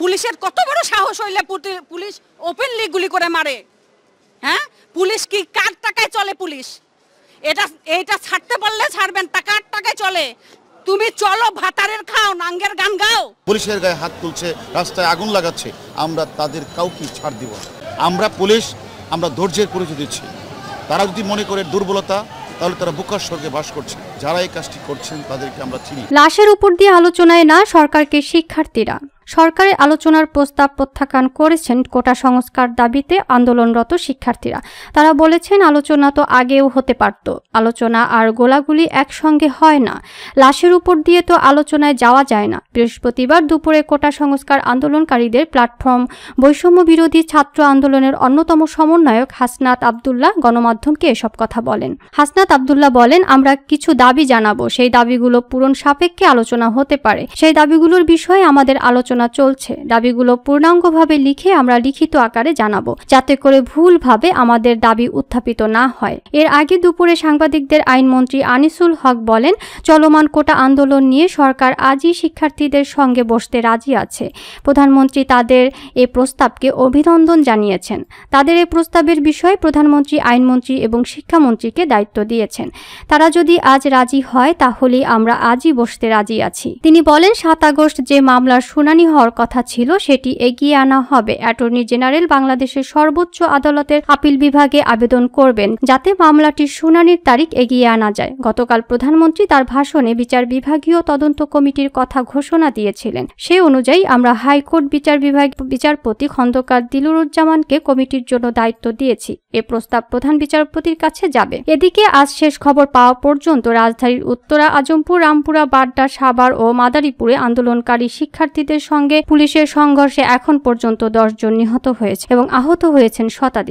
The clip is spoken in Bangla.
পুলিশের কত বড় সাহস হইলে পুলিশ ওপেনলি গুলি করে মারে? হ্যাঁ, পুলিশ কি কার টাকায় চলে? পুলিশ এইটা ছাড়তে পারলে ছাড়বেন, টাকার টাকায় চলে। তুমি চলো ভাতারের খাও, নাঙ্গের গান গাও। পুলিশের গায়ে হাত তুলছে, রাস্তায় আগুন লাগাচ্ছে, আমরা তাদের কাউকে ছাড় দিব না। আমরা পুলিশ, আমরা ধৈর্যের পরিচয় দিচ্ছি। তারা যদি মনে করে দুর্বলতা, তাহলে তারা বুকার স্বর্গে বাস করছে। যারা এই কাজটি করছেন তাদেরকে আমরা চিনি। লাশের উপর দিয়ে আলোচনায় না সরকারকে শিক্ষার্থীরা। সরকারের আলোচনার প্রস্তাব প্রত্যাখ্যান করেছেন কোটা সংস্কার দাবিতে আন্দোলনরত শিক্ষার্থীরা। তারা বলেছেন, আলোচনা তো আগেও হতে পারত, আলোচনা আর গোলাগুলি একসঙ্গে হয় না, লাশের উপর দিয়ে তো আলোচনায় যাওয়া যায় না। বৃহস্পতিবার দুপুরে কোটা সংস্কার আন্দোলনকারীদের প্ল্যাটফর্ম বৈষম্য বিরোধী ছাত্র আন্দোলনের অন্যতম সমন্বয়ক হাসনাত আব্দুল্লাহ গণমাধ্যমকে এসব কথা বলেন। হাসনাত আব্দুল্লাহ বলেন, আমরা কিছু দাবি জানাবো, সেই দাবিগুলো পূরণ সাপেক্ষে আলোচনা হতে পারে, সেই দাবিগুলোর বিষয়ে আমাদের আলোচনা চলছে। দাবিগুলো পূর্ণাঙ্গভাবে লিখে আমরা লিখিত আকারে জানাবো, যাতে করে ভুলভাবে আমাদের দাবি উত্থাপিত না হয়। এর আগে দুপুরে সাংবাদিকদের আইনমন্ত্রী আনিসুল হক বলেন, চলমান কোটা আন্দোলন নিয়ে সরকার আজই শিক্ষার্থীদের সঙ্গে বসতে রাজি আছে। প্রধানমন্ত্রী তাদের এই প্রস্তাবকে অভিনন্দন জানিয়েছেন। তাদের এই প্রস্তাবের বিষয়ে প্রধানমন্ত্রী, আইনমন্ত্রী এবং শিক্ষামন্ত্রীকে দায়িত্ব দিয়েছেন। তারা যদি আজ রাজি হয় তাহলেই আমরা আজই বসতে রাজি আছি। তিনি বলেন, 7 আগস্ট যে মামলার শুনানি হওয়ার কথা ছিল সেটি এগিয়ে আনা হবে। অ্যাটর্নি জেনারেল বাংলাদেশের সর্বোচ্চ আদালতের আপিল বিভাগে আবেদন করবেন যাতে মামলাটির শুনানির তারিখ এগিয়ে আনা যায়। গতকাল প্রধানমন্ত্রী তার ভাষণে বিচার বিভাগীয় তদন্ত কমিটির কথা ঘোষণা দিয়েছিলেন। সে অনুযায়ী আমরা হাইকোর্ট বিচারপতি খন্দকার দিলুরুজ্জামানকে কমিটির জন্য দায়িত্ব দিয়েছি। এ প্রস্তাব প্রধান বিচারপতির কাছে যাবে। এদিকে আজ শেষ খবর পাওয়া পর্যন্ত রাজধানীর উত্তরা, আজমপুর, রামপুরা, বাড্ডা, সাভার ও মাদারীপুরে আন্দোলনকারী শিক্ষার্থীদের সঙ্গে পুলিশের সংঘর্ষে এখন পর্যন্ত 10 জন নিহত হয়েছে এবং আহত হয়েছেন শতাধিক।